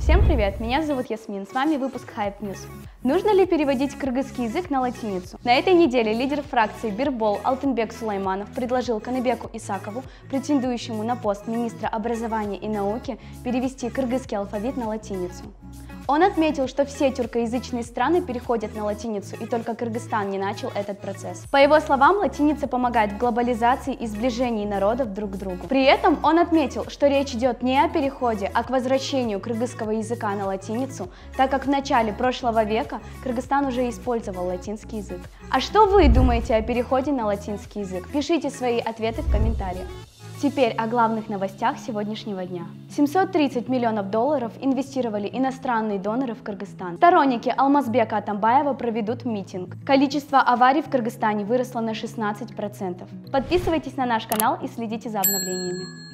Всем привет, меня зовут Ясмин, с вами выпуск Hype News. Нужно ли переводить кыргызский язык на латиницу? На этой неделе лидер фракции Бирбол Алтынбек Сулайманов предложил Каныбеку Исакову, претендующему на пост министра образования и науки, перевести кыргызский алфавит на латиницу. Он отметил, что все тюркоязычные страны переходят на латиницу, и только Кыргызстан не начал этот процесс. По его словам, латиница помогает в глобализации и сближении народов друг к другу. При этом он отметил, что речь идет не о переходе, а к возвращению кыргызского языка на латиницу, так как в начале прошлого века Кыргызстан уже использовал латинский язык. А что вы думаете о переходе на латинский язык? Пишите свои ответы в комментариях. Теперь о главных новостях сегодняшнего дня. 730 миллионов долларов инвестировали иностранные доноры в Кыргызстан. Сторонники Алмазбека Атамбаева проведут митинг. Количество аварий в Кыргызстане выросло на 16%. Подписывайтесь на наш канал и следите за обновлениями.